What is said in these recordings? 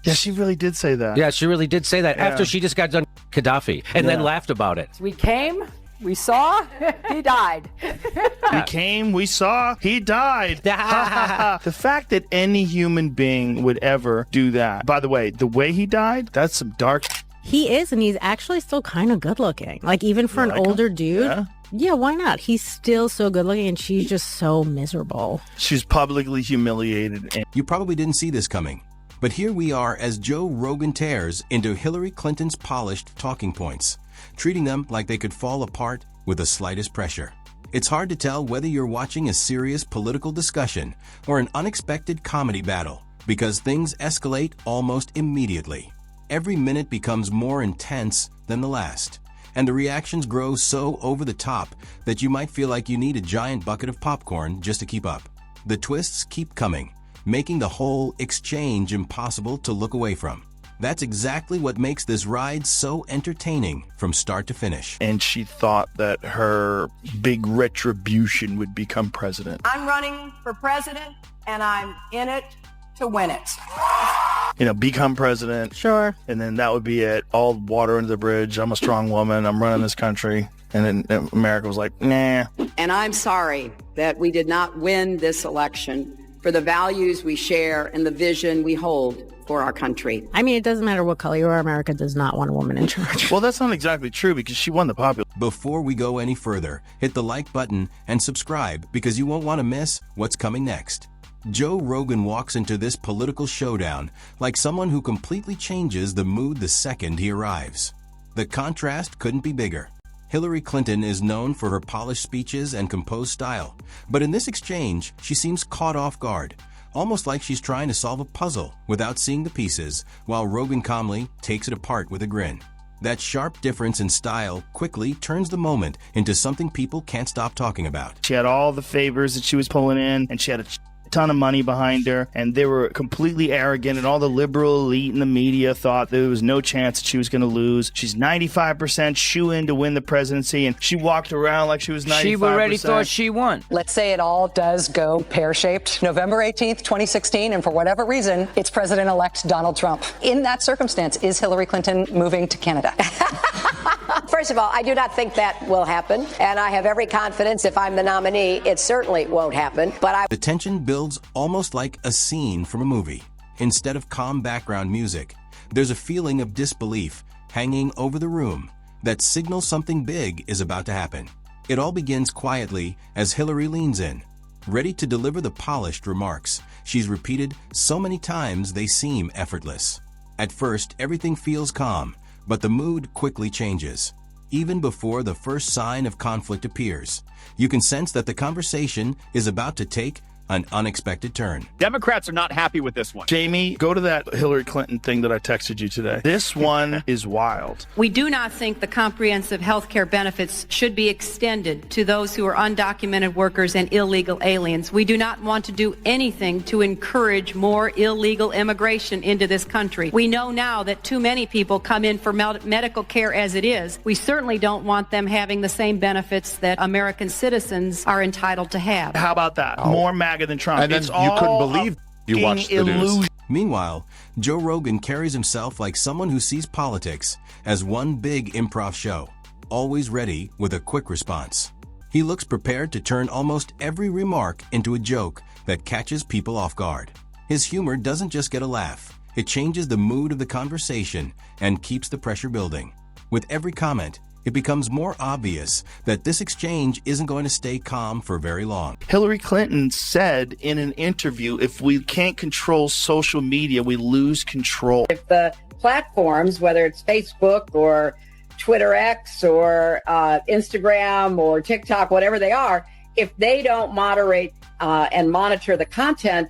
Yeah, she really did say that. Yeah, she really did say that after she just got done Gaddafi and then laughed about it. We came, we saw, he died. We came, we saw, he died. The fact that any human being would ever do that. By the way he died, that's some dark. He is, and he's actually still kind of good looking. Like, even for an older dude. Yeah, why not? He's still so good looking, and she's just so miserable. She's publicly humiliated. You probably didn't see this coming. But here we are as Joe Rogan tears into Hillary Clinton's polished talking points, treating them like they could fall apart with the slightest pressure. It's hard to tell whether you're watching a serious political discussion or an unexpected comedy battle, because things escalate almost immediately. Every minute becomes more intense than the last, and the reactions grow so over the top that you might feel like you need a giant bucket of popcorn just to keep up. The twists keep coming, making the whole exchange impossible to look away from. That's exactly what makes this ride so entertaining from start to finish. And she thought that her big retribution would become president. I'm running for president, and I'm in it to win it. Become president. Sure. And then that would be it. All water under the bridge. I'm a strong woman. I'm running this country. And then America was like, nah. And I'm sorry that we did not win this election for the values we share and the vision we hold for our country. I mean, it doesn't matter what color you are. America does not want a woman in charge. Well, that's not exactly true, because she won the popular. Before we go any further, hit the like button and subscribe, because you won't want to miss what's coming next. Joe Rogan walks into this political showdown like someone who completely changes the mood the second he arrives. The contrast couldn't be bigger. Hillary Clinton is known for her polished speeches and composed style, but in this exchange, she seems caught off guard, almost like she's trying to solve a puzzle without seeing the pieces, while Rogan calmly takes it apart with a grin. That sharp difference in style quickly turns the moment into something people can't stop talking about. She had all the favors that she was pulling in, and she had a ton of money behind her, and they were completely arrogant, and all the liberal elite in the media thought there was no chance that she was going to lose. She's 95% shoe-in to win the presidency, and she walked around like she was 95%. She already thought she won. Let's say it all does go pear-shaped. November 18th, 2016, and for whatever reason, it's President-elect Donald Trump. In that circumstance, is Hillary Clinton moving to Canada? First of all, I do not think that will happen, and I have every confidence if I'm the nominee, it certainly won't happen. But the tension builds almost like a scene from a movie. Instead of calm background music, there's a feeling of disbelief hanging over the room that signals something big is about to happen. It all begins quietly as Hillary leans in, ready to deliver the polished remarks she's repeated so many times they seem effortless. At first, everything feels calm, but the mood quickly changes. Even before the first sign of conflict appears, you can sense that the conversation is about to take an unexpected turn. Democrats are not happy with this one. Jamie, go to that Hillary Clinton thing that I texted you today. This one is wild. We do not think the comprehensive health care benefits should be extended to those who are undocumented workers and illegal aliens. We do not want to do anything to encourage more illegal immigration into this country. We know now that too many people come in for medical care as it is. We certainly don't want them having the same benefits that American citizens are entitled to have. How about that? More MAGA than Trump. And then you couldn't believe you watched the news. Meanwhile, Joe Rogan carries himself like someone who sees politics as one big improv show, always ready with a quick response. He looks prepared to turn almost every remark into a joke that catches people off guard. His humor doesn't just get a laugh, it changes the mood of the conversation and keeps the pressure building. With every comment, it becomes more obvious that this exchange isn't going to stay calm for very long. Hillary Clinton said in an interview, if we can't control social media, we lose control. If the platforms, whether it's Facebook or Twitter X or Instagram or TikTok, whatever they are, if they don't moderate and monitor the content,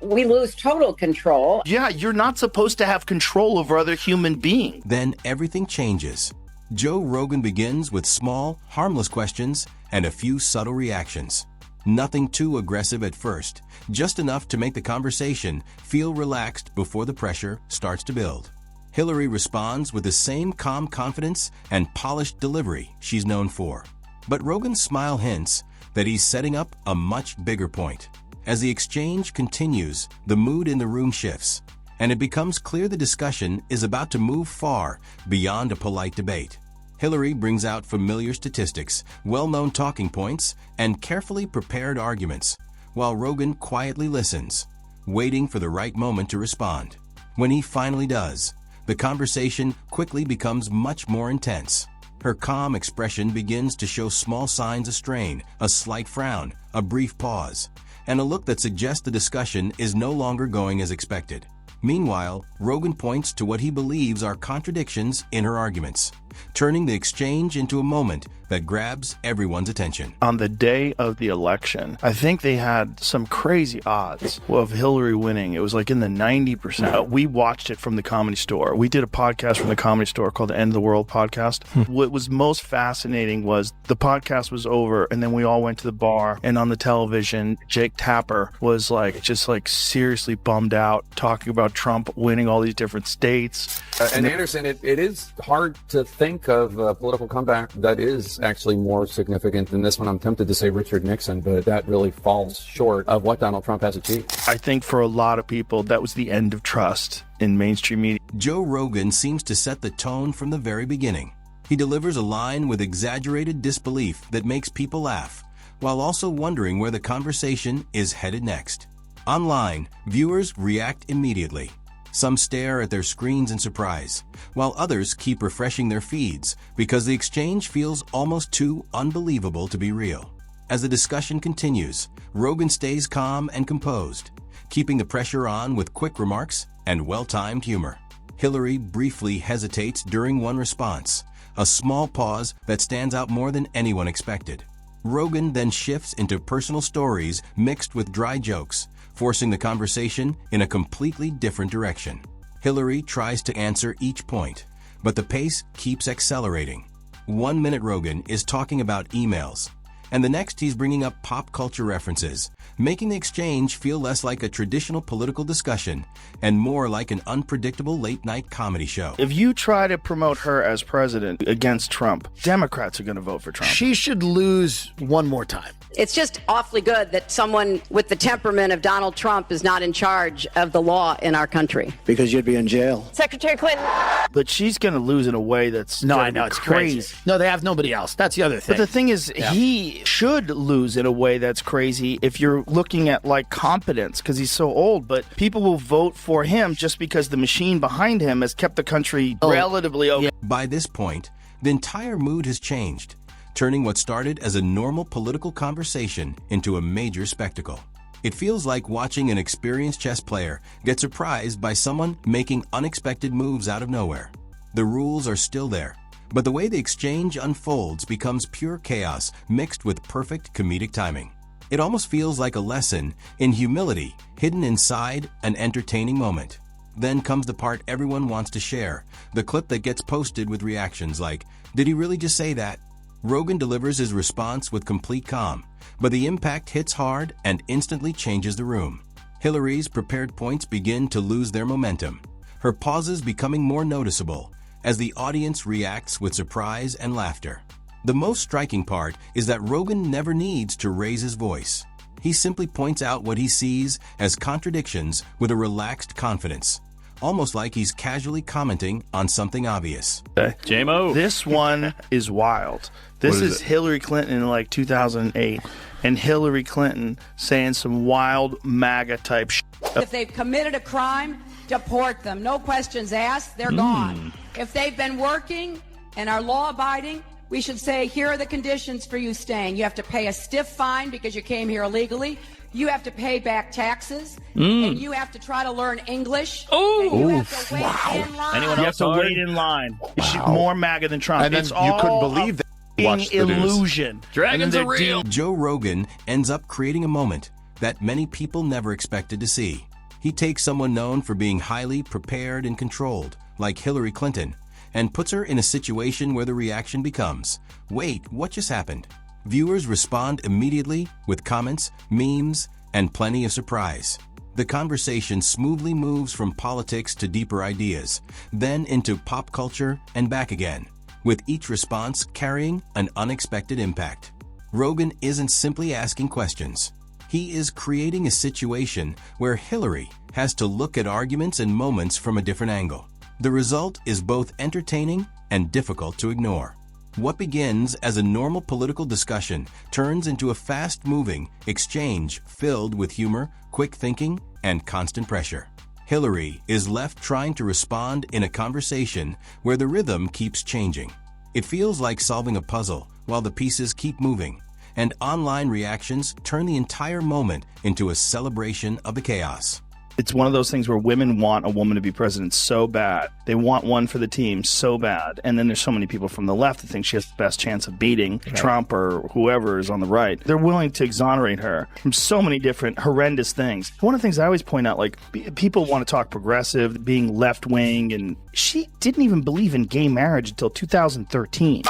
we lose total control. Yeah, you're not supposed to have control over other human beings. Then everything changes. Joe Rogan begins with small, harmless questions and a few subtle reactions. Nothing too aggressive at first, just enough to make the conversation feel relaxed before the pressure starts to build. Hillary responds with the same calm confidence and polished delivery she's known for. But Rogan's smile hints that he's setting up a much bigger point. As the exchange continues, the mood in the room shifts. and it becomes clear the discussion is about to move far beyond a polite debate. Hillary brings out familiar statistics, well-known talking points, and carefully prepared arguments, while Rogan quietly listens, waiting for the right moment to respond. When he finally does, the conversation quickly becomes much more intense. Her calm expression begins to show small signs of strain, a slight frown, a brief pause, and a look that suggests the discussion is no longer going as expected. Meanwhile, Rogan points to what he believes are contradictions in her arguments, turning the exchange into a moment that grabs everyone's attention. On the day of the election, I think they had some crazy odds of Hillary winning. It was like in the 90%. We watched it from the Comedy Store. We did a podcast from the Comedy Store called the End of the World podcast. What was most fascinating was the podcast was over, and then we all went to the bar, and on the television, Jake Tapper was just seriously bummed out, talking about Trump winning all these different states. And Anderson, it is hard to think of a political comeback that is actually more significant than this one. I'm tempted to say Richard Nixon, but that really falls short of what Donald Trump has achieved. I think for a lot of people, that was the end of trust in mainstream media. Joe Rogan seems to set the tone from the very beginning. He delivers a line with exaggerated disbelief that makes people laugh, while also wondering where the conversation is headed next. Online, viewers react immediately. Some stare at their screens in surprise, while others keep refreshing their feeds because the exchange feels almost too unbelievable to be real. As the discussion continues, Rogan stays calm and composed, keeping the pressure on with quick remarks and well-timed humor. Hillary briefly hesitates during one response, a small pause that stands out more than anyone expected. Rogan then shifts into personal stories mixed with dry jokes, forcing the conversation in a completely different direction. Hillary tries to answer each point, but the pace keeps accelerating. 1 minute Rogan is talking about emails, and the next he's bringing up pop culture references, making the exchange feel less like a traditional political discussion and more like an unpredictable late-night comedy show. If you try to promote her as president against Trump, Democrats are going to vote for Trump. She should lose one more time. It's just awfully good that someone with the temperament of Donald Trump is not in charge of the law in our country. Because you'd be in jail. Secretary Clinton. But she's going to lose in a way that's it's crazy. No, they have nobody else. That's the other thing. But the thing is, he should lose in a way that's crazy if you're looking at competence, because he's so old. But people will vote for him just because the machine behind him has kept the country relatively okay. By this point, the entire mood has changed, turning what started as a normal political conversation into a major spectacle. It feels like watching an experienced chess player get surprised by someone making unexpected moves out of nowhere. The rules are still there, but the way the exchange unfolds becomes pure chaos mixed with perfect comedic timing. It almost feels like a lesson in humility hidden inside an entertaining moment. Then comes the part everyone wants to share, the clip that gets posted with reactions like, "Did he really just say that?" Rogan delivers his response with complete calm, but the impact hits hard and instantly changes the room. Hillary's prepared points begin to lose their momentum, her pauses becoming more noticeable as the audience reacts with surprise and laughter. The most striking part is that Rogan never needs to raise his voice. He simply points out what he sees as contradictions with a relaxed confidence, almost like he's casually commenting on something obvious. JMO. This one is wild. This is Hillary Clinton in 2008, and Hillary Clinton saying some wild MAGA type shit. If they've committed a crime, deport them. No questions asked. They're gone. If they've been working and are law-abiding, we should say, here are the conditions for you staying. You have to pay a stiff fine because you came here illegally. You have to pay back taxes, and you have to try to learn English. And you have to wait in line. Anyone else to wait in line? More MAGA than Trump. And then it's you couldn't believe that. Watch the illusion. Dragons are real. Joe Rogan ends up creating a moment that many people never expected to see. He takes someone known for being highly prepared and controlled, like Hillary Clinton, and puts her in a situation where the reaction becomes, "Wait, what just happened?" Viewers respond immediately with comments, memes, and plenty of surprise. The conversation smoothly moves from politics to deeper ideas, then into pop culture and back again, with each response carrying an unexpected impact. Rogan isn't simply asking questions. He is creating a situation where Hillary has to look at arguments and moments from a different angle. The result is both entertaining and difficult to ignore. What begins as a normal political discussion turns into a fast-moving exchange filled with humor, quick thinking, and constant pressure. Hillary is left trying to respond in a conversation where the rhythm keeps changing. It feels like solving a puzzle while the pieces keep moving, and online reactions turn the entire moment into a celebration of the chaos. It's one of those things where women want a woman to be president so bad. They want one for the team so bad. And then there's so many people from the left that think she has the best chance of beating Trump or whoever is on the right. They're willing to exonerate her from so many different horrendous things. One of the things I always point out, like, people want to talk progressive, being left-wing, and she didn't even believe in gay marriage until 2013.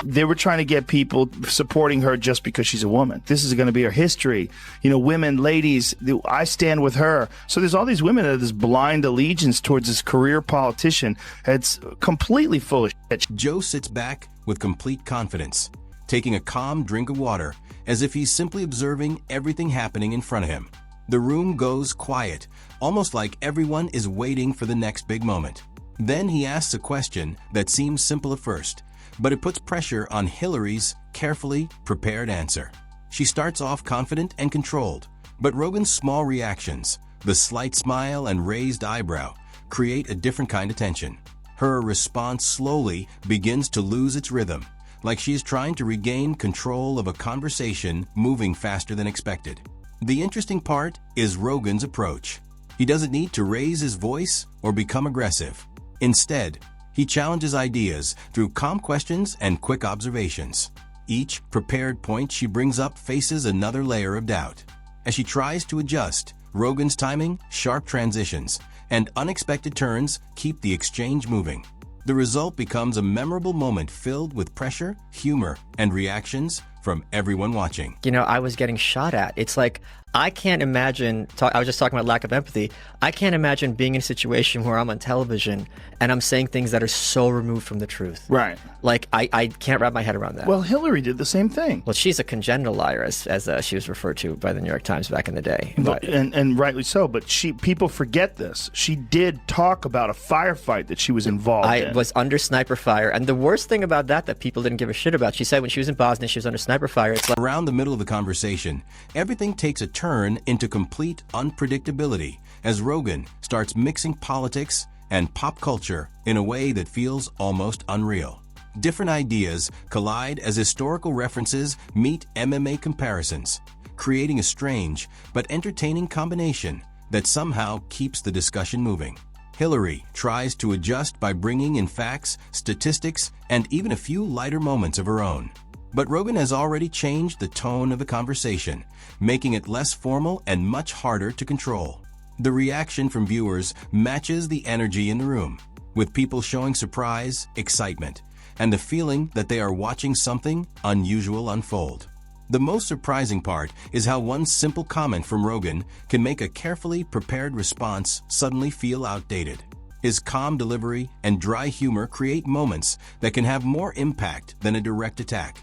They were trying to get people supporting her just because she's a woman. This is going to be her history. You know, women, ladies, I stand with her. So there's all these women that have this blind allegiance towards this career politician. It's completely full of shit. Joe sits back with complete confidence, taking a calm drink of water as if he's simply observing everything happening in front of him. The room goes quiet, almost like everyone is waiting for the next big moment. Then he asks a question that seems simple at first, but it puts pressure on Hillary's carefully prepared answer. She starts off confident and controlled, but Rogan's small reactions, the slight smile and raised eyebrow, create a different kind of tension. Her response slowly begins to lose its rhythm, like she is trying to regain control of a conversation moving faster than expected. The interesting part is Rogan's approach. He doesn't need to raise his voice or become aggressive. Instead, he challenges ideas through calm questions and quick observations. Each prepared point she brings up faces another layer of doubt. As she tries to adjust, Rogan's timing, sharp transitions, and unexpected turns keep the exchange moving. The result becomes a memorable moment filled with pressure, humor, and reactions from everyone watching. You know, I was getting shot at. It's like, I can't imagine, I was just talking about lack of empathy. I can't imagine being in a situation where I'm on television and I'm saying things that are so removed from the truth. Right. Like, I can't wrap my head around that. Well, Hillary did the same thing. Well, she's a congenital liar, as she was referred to by the New York Times back in the day. But, and rightly so, but people forget this. She did talk about a firefight that she was involved in. I was under sniper fire, and the worst thing about that people didn't give a shit about, she said when she was in Bosnia, she was under sniper fire. It's like, around the middle of the conversation, everything takes a turn into complete unpredictability as Rogan starts mixing politics and pop culture in a way that feels almost unreal. Different ideas collide as historical references meet MMA comparisons, creating a strange but entertaining combination that somehow keeps the discussion moving. Hillary tries to adjust by bringing in facts, statistics, and even a few lighter moments of her own. But Rogan has already changed the tone of the conversation, making it less formal and much harder to control. The reaction from viewers matches the energy in the room, with people showing surprise, excitement, and the feeling that they are watching something unusual unfold. The most surprising part is how one simple comment from Rogan can make a carefully prepared response suddenly feel outdated. His calm delivery and dry humor create moments that can have more impact than a direct attack,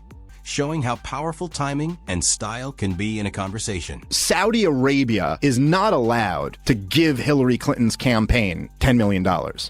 showing how powerful timing and style can be in a conversation. Saudi Arabia is not allowed to give Hillary Clinton's campaign $10 million.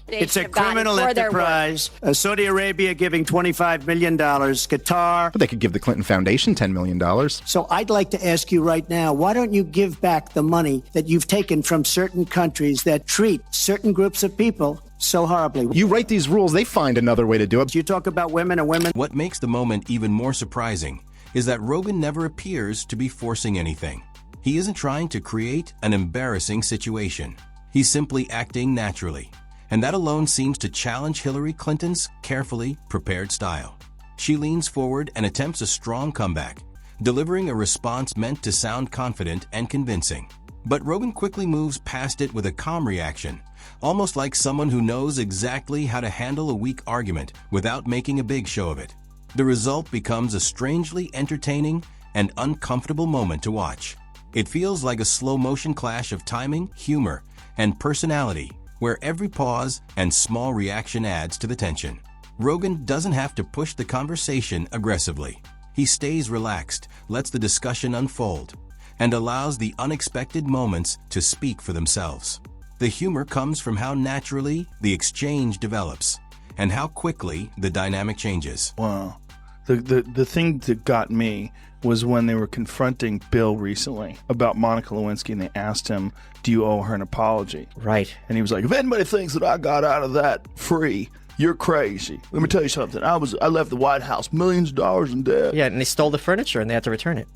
It's a criminal enterprise. Saudi Arabia giving $25 million. Qatar. But they could give the Clinton Foundation $10 million. So I'd like to ask you right now, why don't you give back the money that you've taken from certain countries that treat certain groups of people so horribly? You write these rules, they find another way to do it. You talk about women and women. What makes the moment even more surprising is that Rogan never appears to be forcing anything. He isn't trying to create an embarrassing situation. He's simply acting naturally. And that alone seems to challenge Hillary Clinton's carefully prepared style. She leans forward and attempts a strong comeback, delivering a response meant to sound confident and convincing. But Rogan quickly moves past it with a calm reaction, almost like someone who knows exactly how to handle a weak argument without making a big show of it. The result becomes a strangely entertaining and uncomfortable moment to watch. It feels like a slow-motion clash of timing, humor, and personality, where every pause and small reaction adds to the tension. Rogan doesn't have to push the conversation aggressively. He stays relaxed, lets the discussion unfold, and allows the unexpected moments to speak for themselves. The humor comes from how naturally the exchange develops and how quickly the dynamic changes. Wow. The thing that got me was when they were confronting Bill recently about Monica Lewinsky, and they asked him, do you owe her an apology? Right. And he was like, if anybody thinks that I got out of that free, you're crazy. Let me tell you something. I left the White House millions of dollars in debt. Yeah, and they stole the furniture and they had to return it.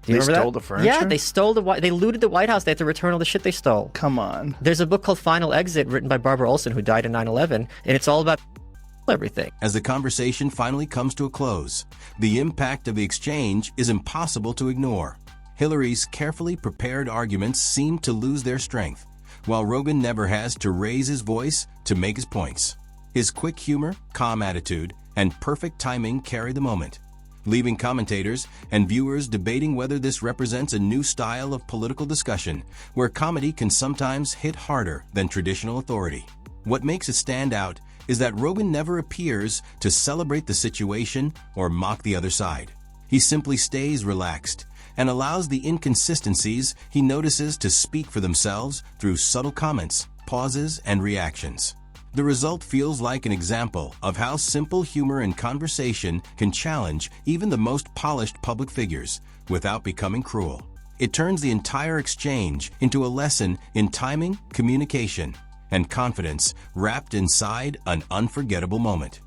Do you They remember stole that? the furniture? Yeah, they looted the White House. They had to return all the shit they stole. Come on. There's a book called Final Exit written by Barbara Olson, who died in 9/11, and it's all about everything. As the conversation finally comes to a close, the impact of the exchange is impossible to ignore. Hillary's carefully prepared arguments seem to lose their strength, while Rogan never has to raise his voice to make his points. His quick humor, calm attitude, and perfect timing carry the moment, leaving commentators and viewers debating whether this represents a new style of political discussion where comedy can sometimes hit harder than traditional authority. What makes it stand out is that Rogan never appears to celebrate the situation or mock the other side. He simply stays relaxed and allows the inconsistencies he notices to speak for themselves through subtle comments, pauses, and reactions. The result feels like an example of how simple humor and conversation can challenge even the most polished public figures without becoming cruel. It turns the entire exchange into a lesson in timing, communication, and confidence wrapped inside an unforgettable moment.